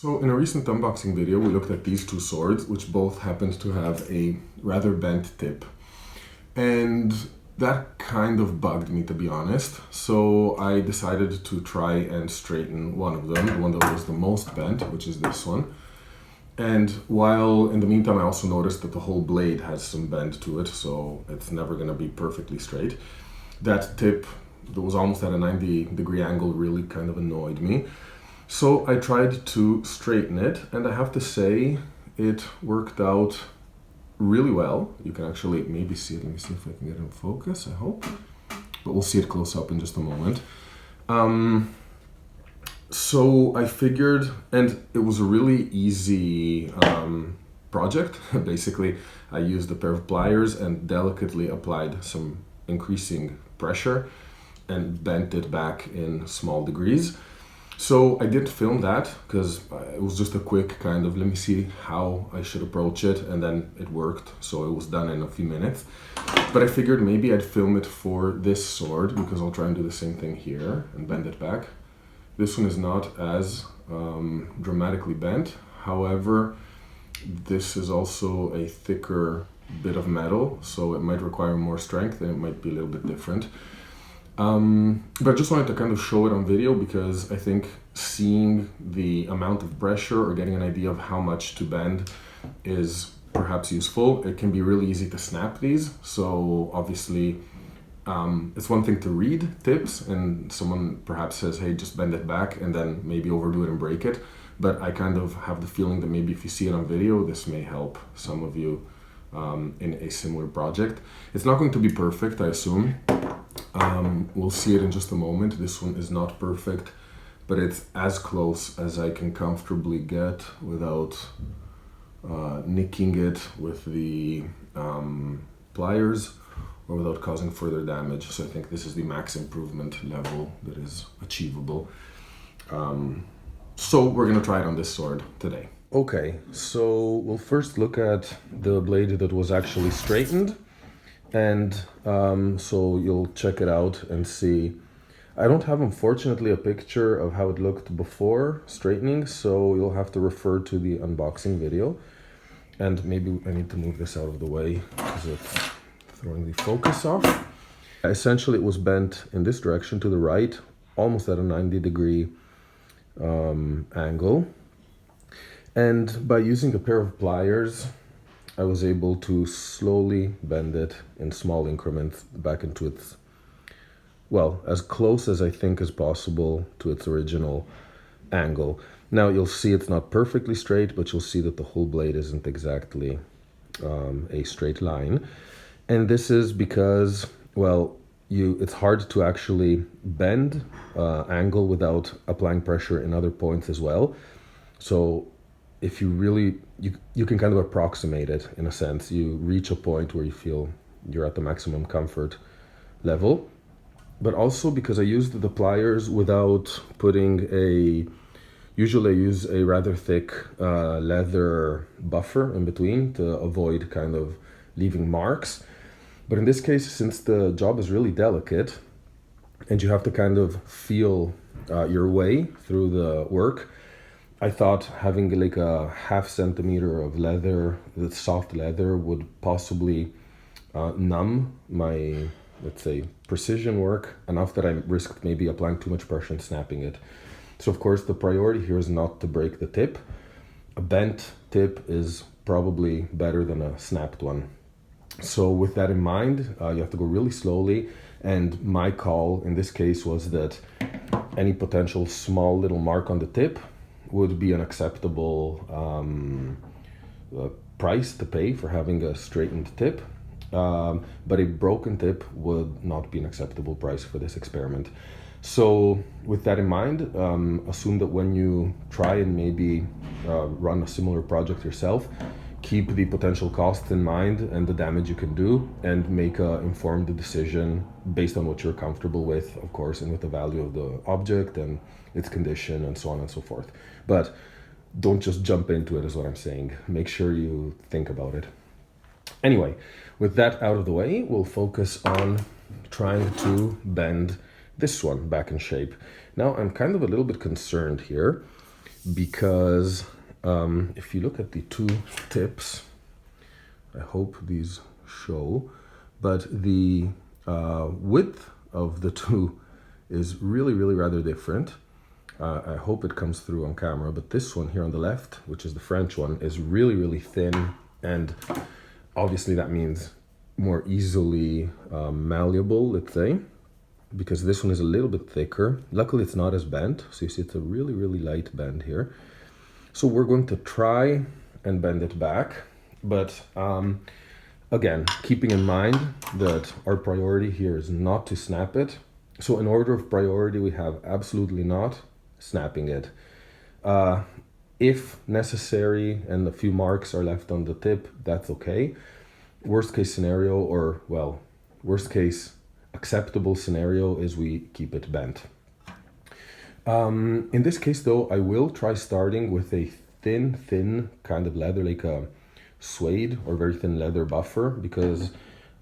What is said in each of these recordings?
So in a recent unboxing video, we looked at these two swords, which both happened to have a rather bent tip. And that kind of bugged me, to be honest. So I decided to try and straighten one of them, the one that was the most bent, which is this one. And while in the meantime, I also noticed that the whole blade has some bend to it, so it's never going to be perfectly straight. That tip that was almost at a 90-degree angle really kind of annoyed me. So I tried to straighten it, and I have to say it worked out really well. You can actually maybe see it. Let me see if I can get it in focus, I hope. But we'll see it close up in just a moment. So I figured, and it was a really easy project. Basically, I used a pair of pliers and delicately applied some increasing pressure and bent it back in small degrees. So I did film that because it was just a quick kind of, let me see how I should approach it, and then it worked. So it was done in a few minutes. But I figured maybe I'd film it for this sword because I'll try and do the same thing here and bend it back. This one is not as dramatically bent. However, this is also a thicker bit of metal, so it might require more strength and it might be a little bit different. But I just wanted to kind of show it on video because I think seeing the amount of pressure or getting an idea of how much to bend is perhaps useful. It can be really easy to snap these. So obviously it's one thing to read tips and someone perhaps says, hey, just bend it back, and then maybe overdo it and break it. But I kind of have the feeling that maybe if you see it on video, this may help some of you in a similar project. It's not going to be perfect, I assume. We'll see it in just a moment. This one is not perfect, but it's as close as I can comfortably get without nicking it with the pliers or without causing further damage. So I think this is the max improvement level that is achievable. So we're gonna try it on this sword today. Okay, so we'll first look at the blade that was actually straightened. And so you'll check it out and see. I don't have, unfortunately, a picture of how it looked before straightening, so you'll have to refer to the unboxing video. And maybe I need to move this out of the way because it's throwing the focus off. Essentially, it was bent in this direction to the right, almost at a 90-degree angle. And by using a pair of pliers, I was able to slowly bend it in small increments back into its, well, as close as I think is possible to its original angle. Now you'll see it's not perfectly straight, but you'll see that the whole blade isn't exactly a straight line. And this is because, well, it's hard to actually bend angle without applying pressure in other points as well. So if you really, you can kind of approximate it in a sense. You reach a point where you feel you're at the maximum comfort level. But also because I used the pliers without putting usually I use a rather thick leather buffer in between to avoid kind of leaving marks. But in this case, since the job is really delicate and you have to kind of feel your way through the work, I thought having like a ½ centimeter of leather, the soft leather, would possibly numb my, let's say, precision work enough that I risked maybe applying too much pressure and snapping it. So of course the priority here is not to break the tip. A bent tip is probably better than a snapped one. So with that in mind, you have to go really slowly. And my call in this case was that any potential small little mark on the tip would be an acceptable price to pay for having a straightened tip. But a broken tip would not be an acceptable price for this experiment. So with that in mind, assume that when you try and maybe run a similar project yourself, keep the potential costs in mind and the damage you can do, and make an informed decision based on what you're comfortable with, of course, and with the value of the object and its condition and so on and so forth. But don't just jump into it is what I'm saying. Make sure you think about it. Anyway, with that out of the way, we'll focus on trying to bend this one back in shape. Now I'm kind of a little bit concerned here because if you look at the two tips, I hope these show, but the width of the two is really, really rather different. I hope it comes through on camera, but this one here on the left, which is the French one, is really, really thin, and obviously that means more easily malleable, let's say, because this one is a little bit thicker. Luckily it's not as bent, so you see it's a really, really light bend here. So we're going to try and bend it back, but again, keeping in mind that our priority here is not to snap it. So in order of priority, we have absolutely not snapping it. If necessary and a few marks are left on the tip, that's okay. Worst case scenario, or well, worst case acceptable scenario is we keep it bent. In this case though, I will try starting with a thin kind of leather, like a suede or very thin leather buffer, because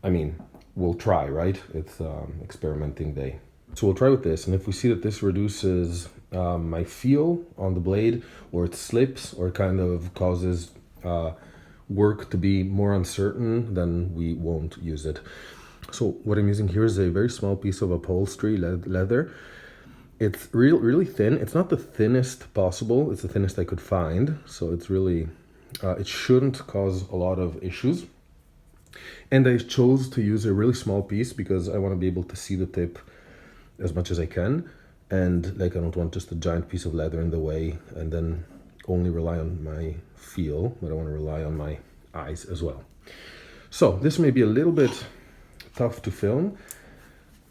I mean, we'll try, right? It's experimenting day. So we'll try with this, and if we see that this reduces my feel on the blade, or it slips, or it kind of causes work to be more uncertain, then we won't use it. So what I'm using here is a very small piece of upholstery leather. It's really thin. It's not the thinnest possible. It's the thinnest I could find. So it's really, it shouldn't cause a lot of issues. And I chose to use a really small piece because I want to be able to see the tip as much as I can. And like, I don't want just a giant piece of leather in the way and then only rely on my feel, but I want to rely on my eyes as well. So this may be a little bit tough to film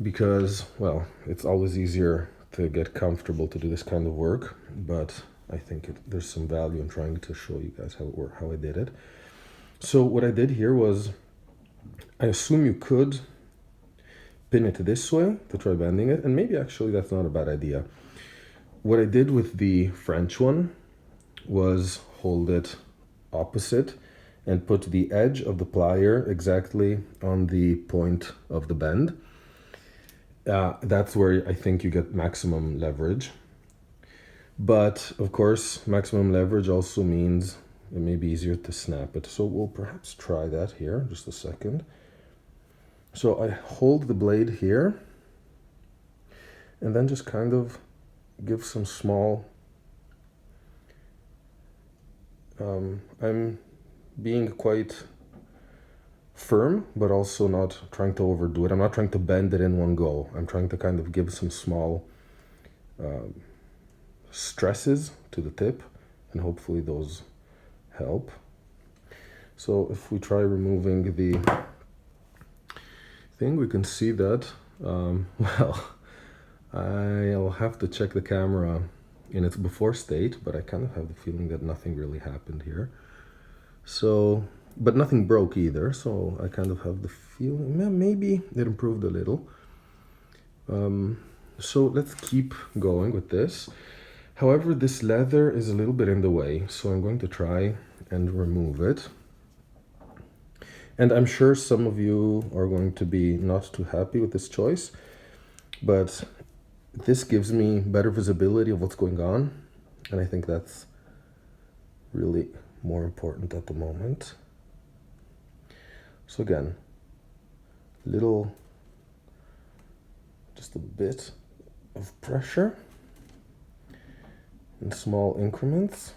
because, well, it's always easier to get comfortable to do this kind of work, but I think there's some value in trying to show you guys how I did it. So what I did here was, I assume you could pin it this way to try bending it, and maybe actually that's not a bad idea. What I did with the French one was hold it opposite and put the edge of the plier exactly on the point of the bend. That's where I think you get maximum leverage. But of course, maximum leverage also means it may be easier to snap it. So we'll perhaps try that here, just a second. So I hold the blade here and then just kind of give some small, I'm being quite firm, but also not trying to overdo it. I'm not trying to bend it in one go. I'm trying to kind of give some small stresses to the tip, and hopefully those help. So if we try removing the thing, we can see that, well, I'll have to check the camera in its before state, but I kind of have the feeling that nothing really happened here. So, but nothing broke either, so I kind of have the feeling maybe it improved a little. So let's keep going with this. However, this leather is a little bit in the way, so I'm going to try and remove it. And I'm sure some of you are going to be not too happy with this choice, but this gives me better visibility of what's going on, and I think that's really more important at the moment. So again, just a bit of pressure in small increments,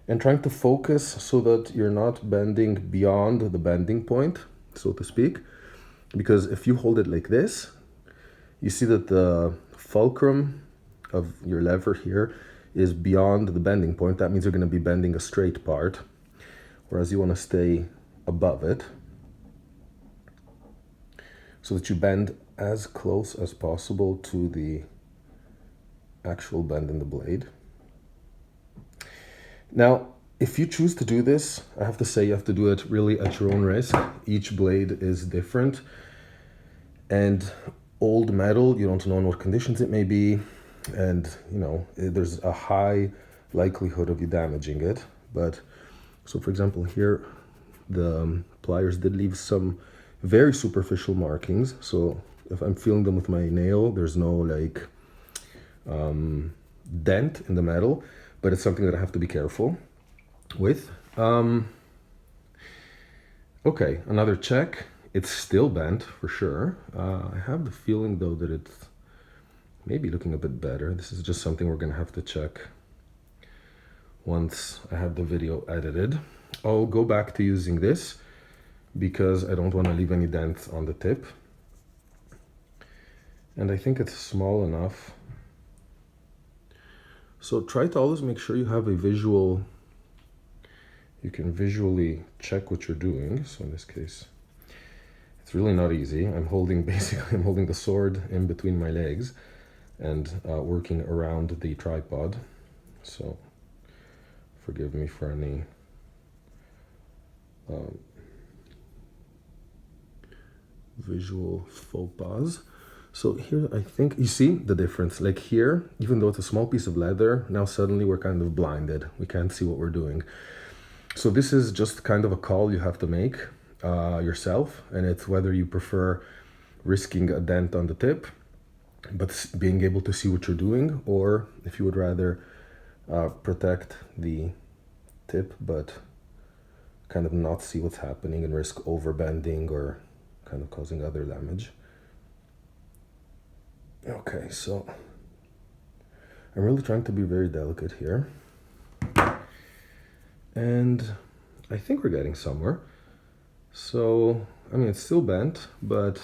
and trying to focus so that you're not bending beyond the bending point, so to speak, because if you hold it like this, you see that the fulcrum of your lever here is beyond the bending point. That means you're going to be bending a straight part, whereas you want to stay above it so that you bend as close as possible to the actual bend in the blade. Now, if you choose to do this, I have to say you have to do it really at your own risk. Each blade is different, and old metal, you don't know in what conditions it may be, and you know, there's a high likelihood of you damaging it. But so for example here, the pliers did leave some very superficial markings, so if I'm feeling them with my nail, there's no like dent in the metal, but it's something that I have to be careful with. Okay, another check. It's still bent for sure. I have the feeling though that it's maybe looking a bit better. This is just something we're gonna have to check once I have the video edited. I'll go back to using this because I don't want to leave any dents on the tip. And I think it's small enough. So try to always make sure you have a visual, you can visually check what you're doing. So in this case, it's really not easy. I'm holding the sword in between my legs and working around the tripod. So forgive me for any visual faux pas. So here, I think you see the difference. Like here, even though it's a small piece of leather, now suddenly we're kind of blinded. We can't see what we're doing. So this is just kind of a call you have to make yourself, and it's whether you prefer risking a dent on the tip, but being able to see what you're doing, or if you would rather protect the tip, but kind of not see what's happening and risk overbending or kind of causing other damage. Okay, so I'm really trying to be very delicate here. And I think we're getting somewhere. So, I mean, it's still bent, but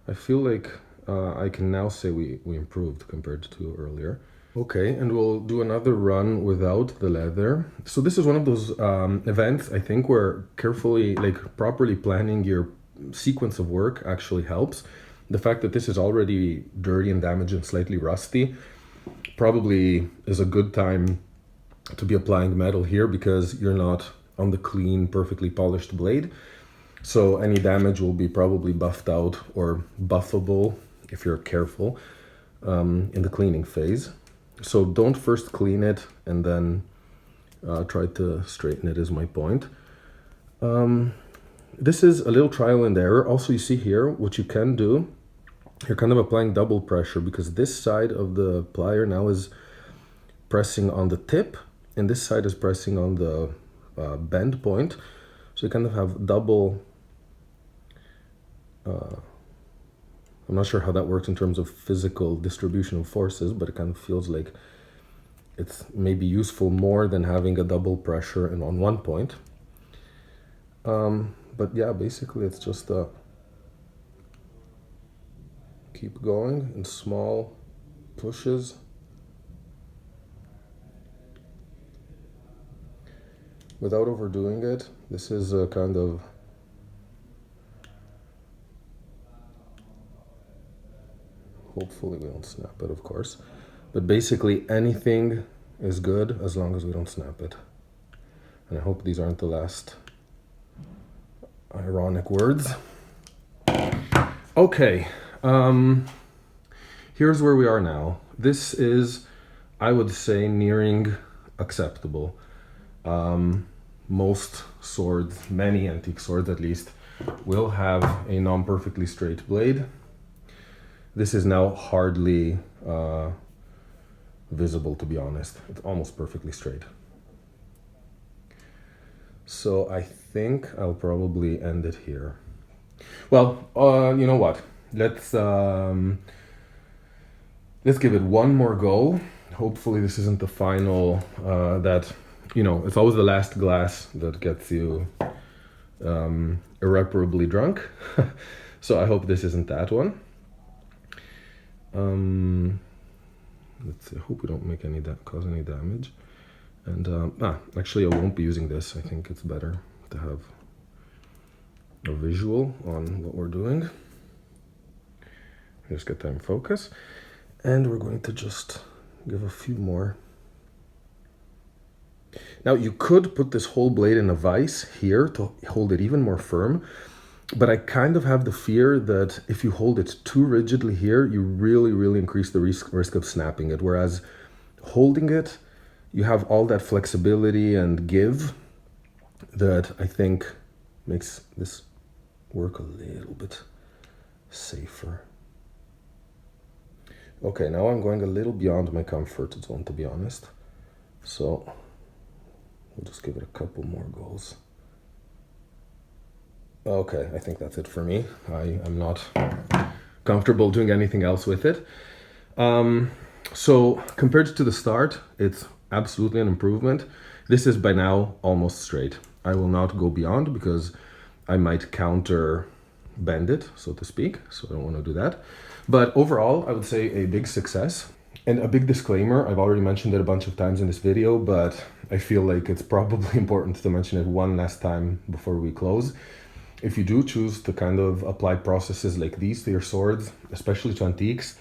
I feel like I can now say we improved compared to earlier. Okay, and we'll do another run without the leather. So this is one of those events, I think, where carefully, like properly planning your sequence of work actually helps. The fact that this is already dirty and damaged and slightly rusty probably is a good time to be applying metal here because you're not on the clean, perfectly polished blade. So any damage will be probably buffed out or buffable if you're careful in the cleaning phase. So don't first clean it and then try to straighten it is my point. This is a little trial and error. Also, you see here, what you can do, you're kind of applying double pressure because this side of the plier now is pressing on the tip and this side is pressing on the bend point. So you kind of have double, I'm not sure how that works in terms of physical distribution of forces, but it kind of feels like it's maybe useful more than having a double pressure and on one point. But yeah, basically it's just keep going in small pushes. Without overdoing it. This is a kind of hopefully we don't snap it, of course. But basically anything is good as long as we don't snap it. And I hope these aren't the last ironic words. Okay, here's where we are now. This is, I would say, nearing acceptable. Most swords, many antique swords at least, will have a non-perfectly straight blade. This is now hardly visible, to be honest. It's almost perfectly straight. So I think I'll probably end it here. Well, you know what? Let's give it one more go. Hopefully this isn't the final, that, you know, it's always the last glass that gets you irreparably drunk. So I hope this isn't that one. Let's see, I hope we don't make cause any damage. And actually I won't be using this. I think it's better to have a visual on what we're doing. Just get that in focus. And we're going to just give a few more. Now you could put this whole blade in a vise here to hold it even more firm, but I kind of have the fear that if you hold it too rigidly here, you really increase the risk of snapping it. Whereas holding it, you have all that flexibility and give that I think makes this work a little bit safer. Okay, now I'm going a little beyond my comfort zone, to be honest. So we'll just give it a couple more goes. Okay, I think that's it for me. I'm not comfortable doing anything else with it. So compared to the start, it's absolutely an improvement. This is by now almost straight. I will not go beyond because I might counter bend it, so to speak. So I don't want to do that. But overall, I would say a big success. And a big disclaimer, I've already mentioned it a bunch of times in this video, but I feel like it's probably important to mention it one last time before we close. If you do choose to kind of apply processes like these to your swords, especially to antiques,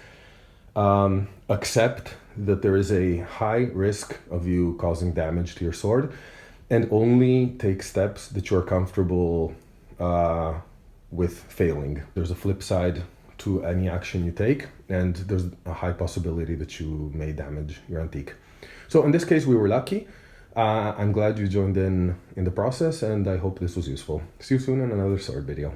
accept that there is a high risk of you causing damage to your sword, and only take steps that you're comfortable with failing. There's a flip side to any action you take, and there's a high possibility that you may damage your antique. So in this case, we were lucky. I'm glad you joined in the process, and I hope this was useful. See you soon in another sword video.